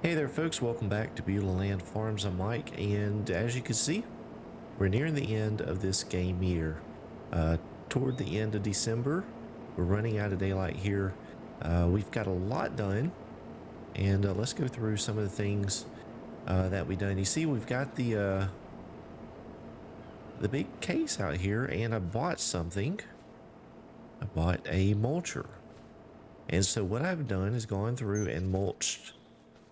Hey there folks, welcome back to Beulahland Farms. I'm Mike, and as you can see, we're nearing the end of this game year. Toward the end of December, we're running out of daylight here. We've got a lot done, and let's go through some of the things that we've done. You see, we've got the big case out here, and I bought something. I bought a mulcher. And so what I've done is gone through and mulched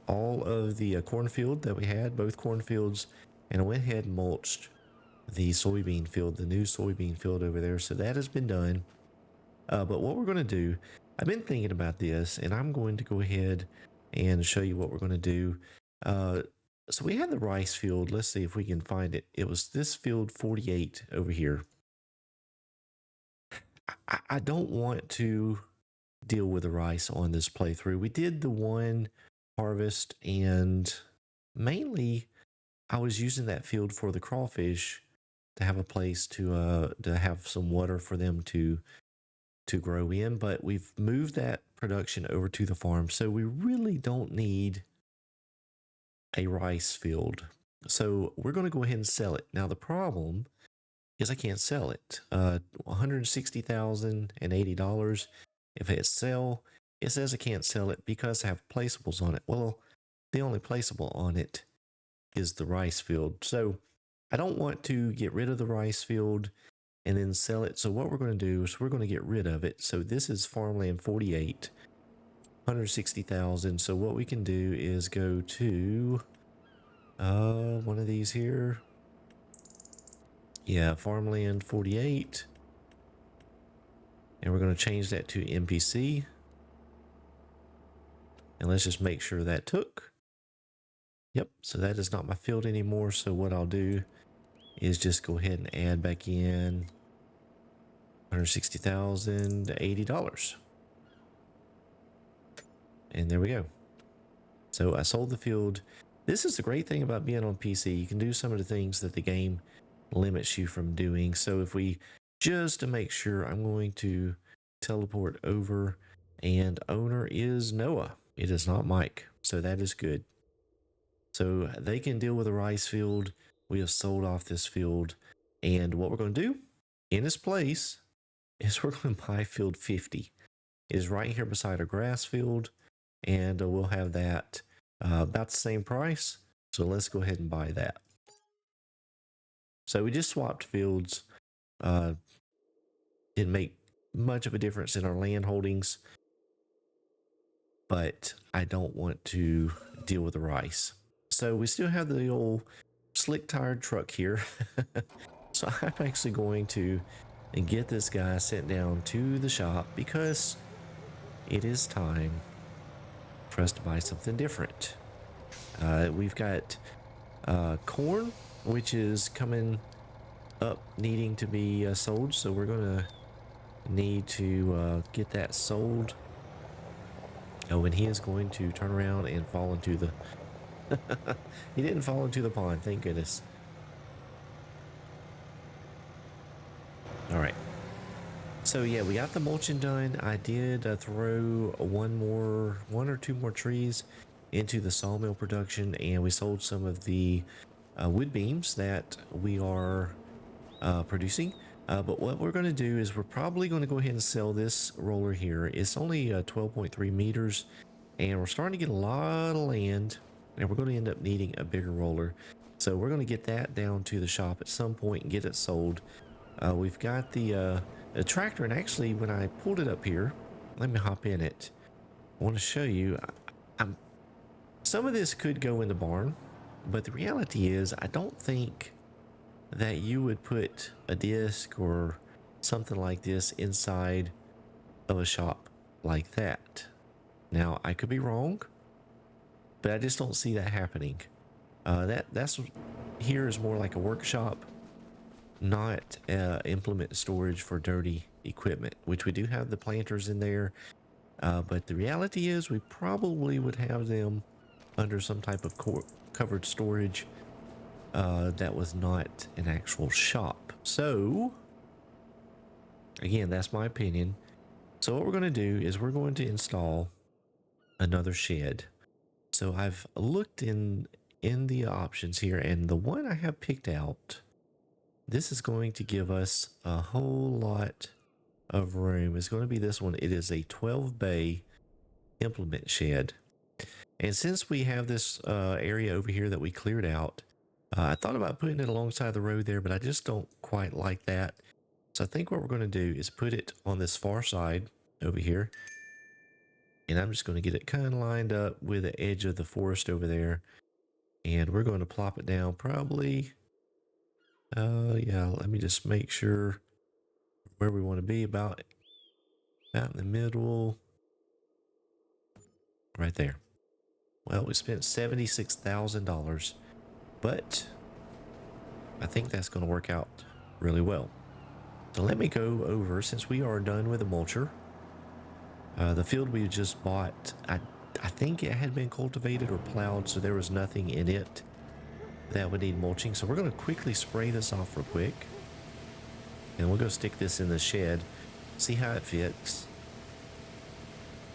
all of the cornfield that we had, both cornfields, and I went ahead and mulched the soybean field, the new soybean field over there. So that has been done. But what we're going to do, I've been thinking about this, and I'm going to go ahead and show you what we're going to do. So we had the rice field. Let's see if we can find it. It was this field 48 over here. I don't want to deal with the rice on this playthrough. We did the one harvest, and mainly I was using that field for the crawfish to have a place to have some water for them to grow in, but we've moved that production over to the farm, so we really don't need a rice field. So we're going to go ahead and sell it. Now the problem is I can't sell it. $160,080. If I hit sell, it says I can't sell it because I have placeables on it. Well, the only placeable on it is the rice field. So I don't want to get rid of the rice field and then sell it. So what we're going to do is we're going to get rid of it. So this is farmland 48, 160,000. So what we can do is go to one of these here. Yeah, farmland 48. And we're going to change that to NPC. And let's just make sure that took. Yep, so that is not my field anymore. So what I'll do is just go ahead and add back in $160,080. And there we go. So I sold the field. This is the great thing about being on PC. You can do some of the things that the game limits you from doing. So if we, just to make sure, I'm going to teleport over, and owner is Noah. It is not Mike. So that is good. So they can deal with a rice field. We have sold off this field. And what we're going to do in its place is we're going to buy field 50. It is right here beside our grass field. And we'll have that about the same price. So let's go ahead and buy that. So we just swapped fields. Didn't make much of a difference in our land holdings, but I don't want to deal with the rice. So we still have the old slick tired truck here. So I'm actually going to get this guy sent down to the shop because it is time for us to buy something different. We've got corn, which is coming up needing to be sold, so we're gonna need to get that sold. Oh, and he is going to turn around and fall into the he didn't fall into the pond, thank goodness. All right, so yeah, we got the mulching done. I did throw one or two more trees into the sawmill production, and we sold some of the wood beams that we are producing. But what we're going to do is we're probably going to go ahead and sell this roller here. It's only 12.3 meters, and we're starting to get a lot of land, and we're going to end up needing a bigger roller. So we're going to get that down to the shop at some point and get it sold. We've got the tractor, and actually when I pulled it up here, let me hop in it. I want to show you. Some of this could go in the barn, but the reality is I don't think that you would put a disc or something like this inside of a shop like that. Now, I could be wrong, but I just don't see that happening. That's here is more like a workshop, not implement storage for dirty equipment, which we do have the planters in there. But the reality is we probably would have them under some type of covered storage that was not an actual shop. So again, that's my opinion. So what we're going to do is we're going to install another shed. So I've looked in the options here, and the one I have picked out, this is going to give us a whole lot of room. It's going to be this one. It is a 12 bay implement shed. And since we have this area over here that we cleared out, I thought about putting it alongside the road there, but I just don't quite like that. So I think what we're going to do is put it on this far side over here. And I'm just going to get it kind of lined up with the edge of the forest over there. And we're going to plop it down probably, yeah, let me just make sure where we want to be, about in the middle, right there. Well, we spent $76,000, but I think that's going to work out really well. So let me go over, since we are done with the mulcher, the field we just bought, I think it had been cultivated or plowed, so there was nothing in it that would need mulching. So we're going to quickly spray this off real quick, and we'll go stick this in the shed, see how it fits.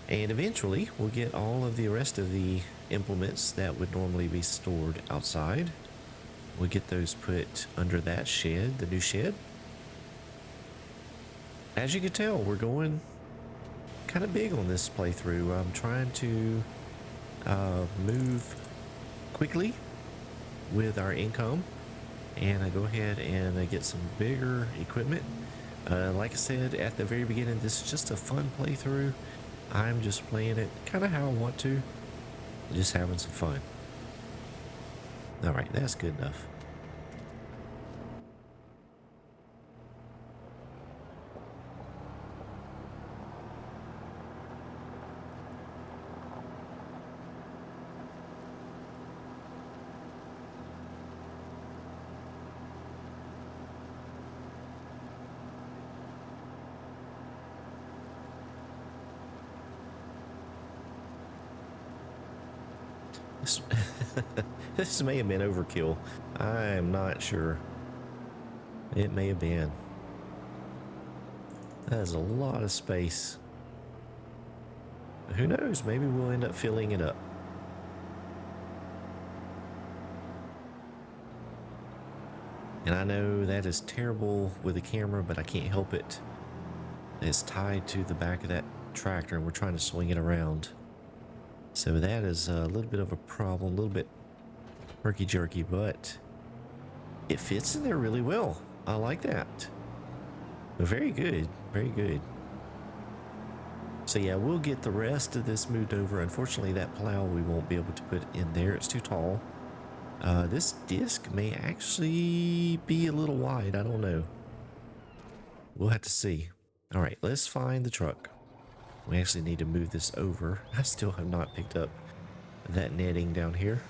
And eventually we'll get all of the rest of the implements that would normally be stored outside. We'll get those put under that shed, the new shed. As you can tell, we're going kind of big on this playthrough. I'm trying to move quickly with our income, and I go ahead and get some bigger equipment. Like I said at the very beginning, this is just a fun playthrough. I'm just playing it kind of how I want to, just having some fun. All right, that's good enough. This, this may have been overkill. I'm not sure. It may have been. That is a lot of space. Who knows? Maybe we'll end up filling it up. And I know that is terrible with the camera, but I can't help it. It's tied to the back of that tractor, and we're trying to swing it around. So that is a little bit of a problem, a little bit herky-jerky, but it fits in there really well. I like that. Very good, very good. So yeah, we'll get the rest of this moved over. Unfortunately, that plow we won't be able to put in there. It's too tall. This disc may actually be a little wide. I don't know. We'll have to see. All right, let's find the truck. We actually need to move this over. I still have not picked up that netting down here.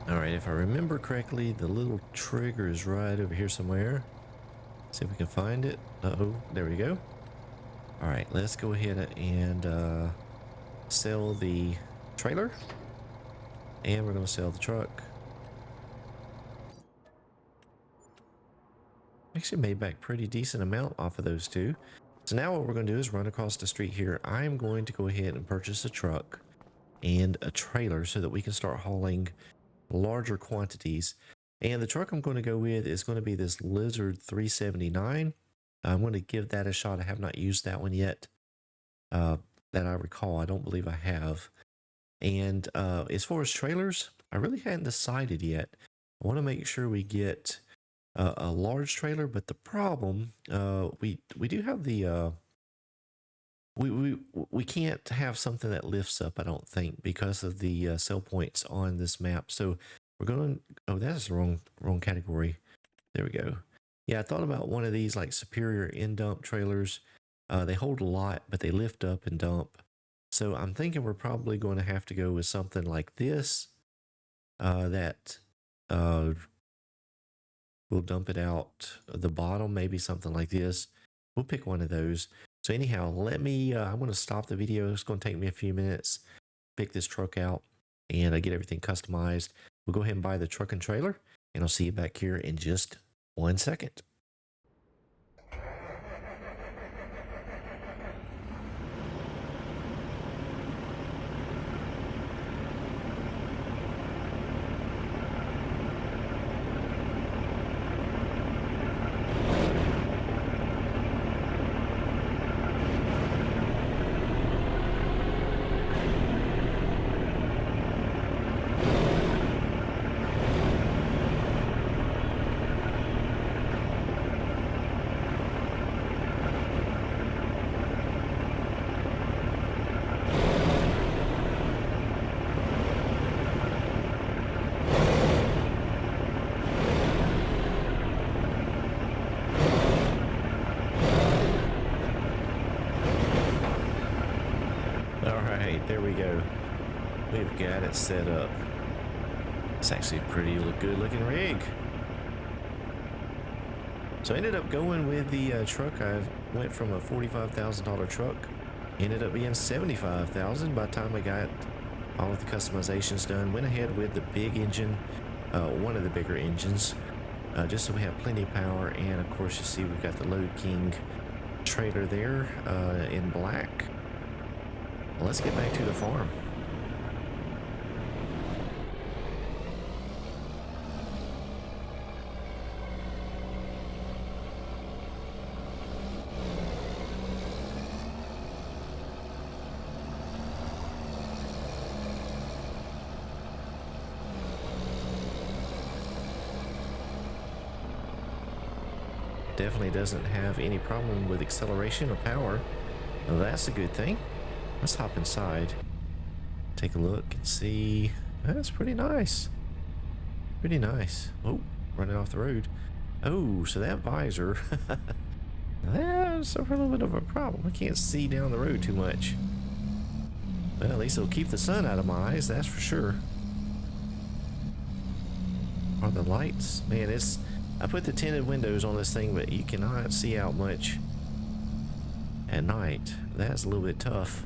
All right, if I remember correctly, the little trigger is right over here somewhere. See if we can find it. Uh-oh, there we go. All right, let's go ahead and sell the trailer, and we're going to sell the truck. Actually made back pretty decent amount off of those two. So now what we're going to do is run across the street here. I'm going to go ahead and purchase a truck and a trailer so that we can start hauling larger quantities. And the truck I'm going to go with is going to be this Lizard 379. I'm going to give that a shot. I have not used that one yet. That I recall. I don't believe I have. And as far as trailers, I really hadn't decided yet. I want to make sure we get a large trailer, but the problem, we do have the we can't have something that lifts up, I don't think, because of the sell points on this map. So we're going, oh, that's the wrong category. There we go. Yeah, I thought about one of these like Superior in-dump trailers. They hold a lot, but they lift up and dump. So I'm thinking we're probably going to have to go with something like this, that we'll dump it out the bottom, maybe something like this. We'll pick one of those. So anyhow, let me, I'm going to stop the video. It's going to take me a few minutes, pick this truck out and get everything customized. we'll go ahead and buy the truck and trailer, and I'll see you back here in just 1 second. There we go. We've got it set up. It's actually a pretty good looking rig. So I ended up going with the truck. I went from a $45,000 truck, ended up being $75,000 by the time I got all of the customizations done. Went ahead with the big engine, one of the bigger engines, just so we have plenty of power. And of course, you see we've got the Load King trailer there in black. Well, let's get back to the farm. Definitely doesn't have any problem with acceleration or power. Well, that's a good thing. Let's hop inside, take a look and see. That's pretty nice. Pretty nice. Oh, running off the road. Oh, so that visor, that's a little bit of a problem. I can't see down the road too much. Well, at least it'll keep the sun out of my eyes, that's for sure. Are the lights? Man, I put the tinted windows on this thing, but you cannot see out much at night. That's a little bit tough.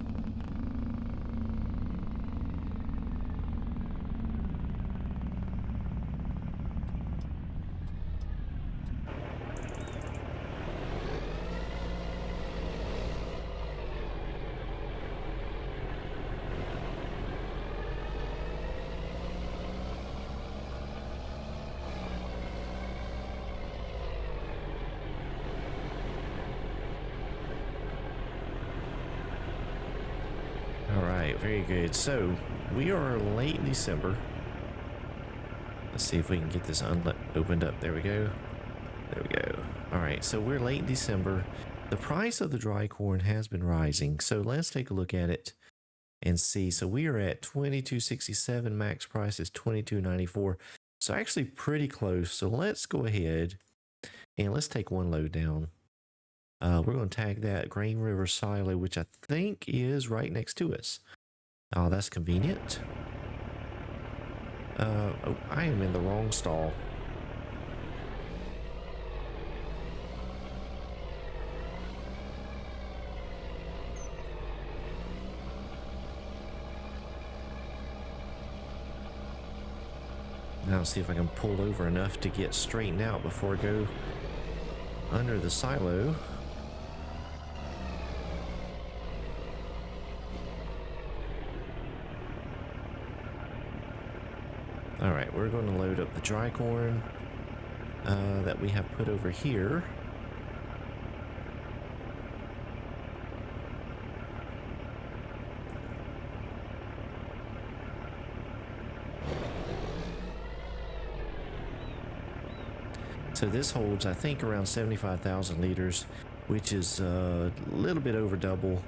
Very good. So we are late in December. Let's see if we can get this opened up. There we go. There we go. All right, so we're late in December. The price of the dry corn has been rising, so let's take a look at it and see. So we are at $22.67. Max price is $22.94. So actually pretty close. So let's go ahead and let's take one load down. We're going to tag that Grain River silo, which I think is right next to us. Oh, that's convenient. Oh, I am in the wrong stall. Now let's see if I can pull over enough to get straightened out before I go under the silo. All right, we're going to load up the dry corn that we have put over here. So this holds, I think, around 75,000 liters, which is a little bit over double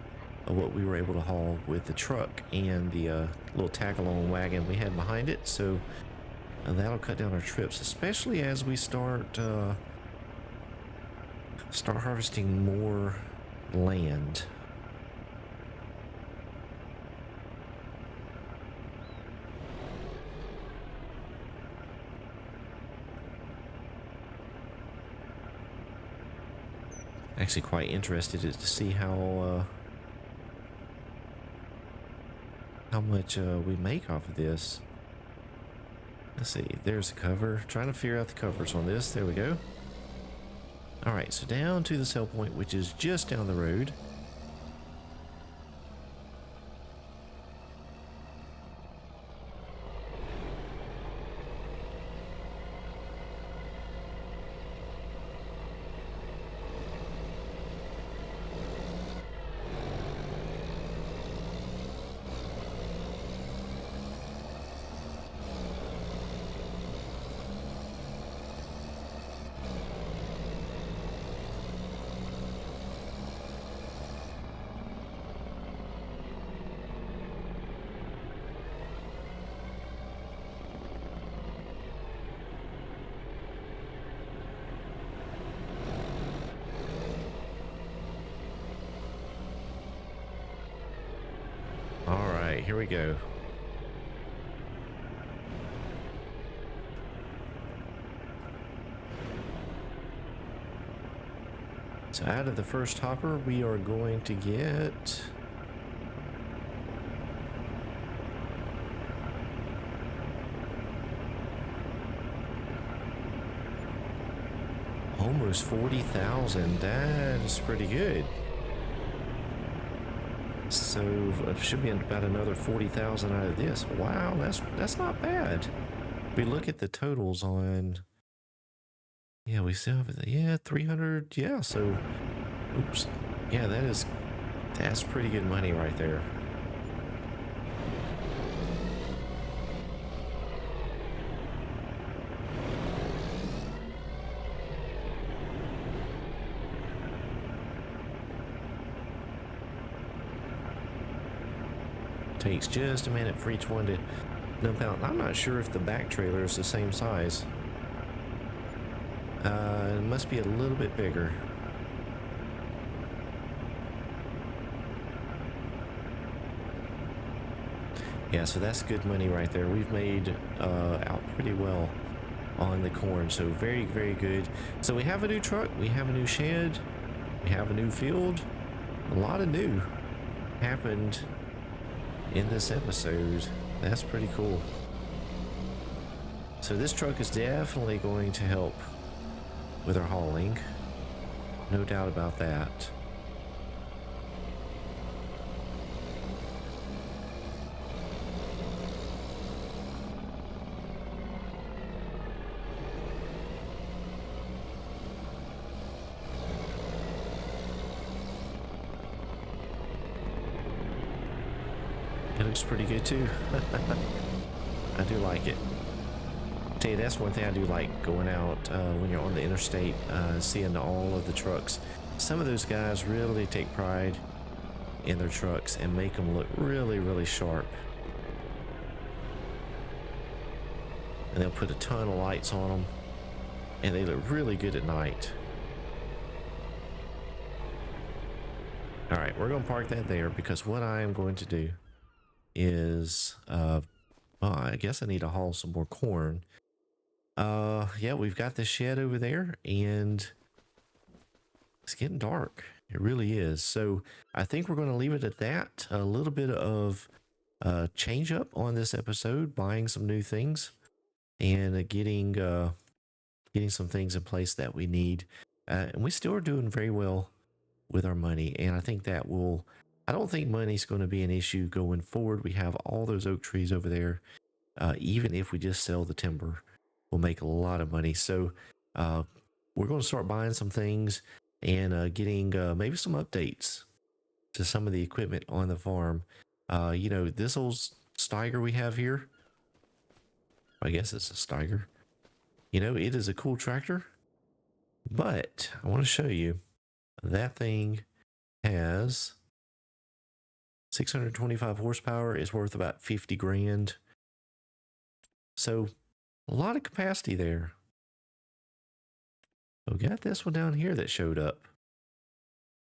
of what we were able to haul with the truck and the little tag-along wagon we had behind it. So that'll cut down our trips, especially as we start harvesting more land. Actually quite interested to see how much we make off of this. Let's see, there's a cover. Trying to figure out the covers on this. There we go. All right, so down to the sell point, which is just down the road. All right, here we go. So out of the first hopper, we are going to get almost 40,000. That is pretty good. So it should be about another 40,000 out of this. Wow, that's not bad. We look at the totals on. Yeah, we still have 300. Yeah, so oops. Yeah, that's pretty good money right there. Takes just a minute for each one to dump out. I'm not sure if the back trailer is the same size. It must be a little bit bigger. Yeah, so that's good money right there. We've made out pretty well on the corn, so very, very good. So we have a new truck, we have a new shed, we have a new field. A lot of new happened in this episode. That's pretty cool. So this truck is definitely going to help with our hauling, no doubt about that. It looks pretty good too. I do like it. Tell you, that's one thing I do like, going out when you're on the interstate, seeing all of the trucks. Some of those guys really take pride in their trucks and make them look really, really sharp. And they'll put a ton of lights on them, and they look really good at night. All right, we're gonna park that there, because what I am going to do is, well, I guess I need to haul some more corn. Yeah, we've got the shed over there, and it's getting dark. It really is. So I think we're going to leave it at that. A little bit of change up on this episode, buying some new things, and getting some things in place that we need. And we still are doing very well with our money, and I think that will. I don't think money's going to be an issue going forward. We have all those oak trees over there. Even if we just sell the timber, we'll make a lot of money. So we're going to start buying some things and getting maybe some updates to some of the equipment on the farm. You know, this old Steiger we have here, I guess it's a Steiger. You know, it is a cool tractor, but I want to show you that thing has 625 horsepower, is worth about 50 grand. So a lot of capacity there. We got this one down here that showed up.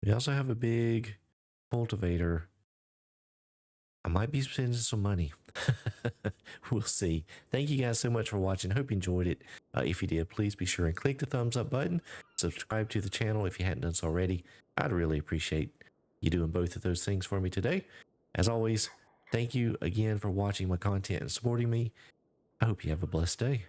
We also have a big cultivator. I might be spending some money. We'll see. Thank you guys so much for watching. Hope you enjoyed it. If you did, please be sure and click the thumbs up button. Subscribe to the channel if you hadn't done so already. I'd really appreciate you doing both of those things for me today. As always, thank you again for watching my content and supporting me. I hope you have a blessed day.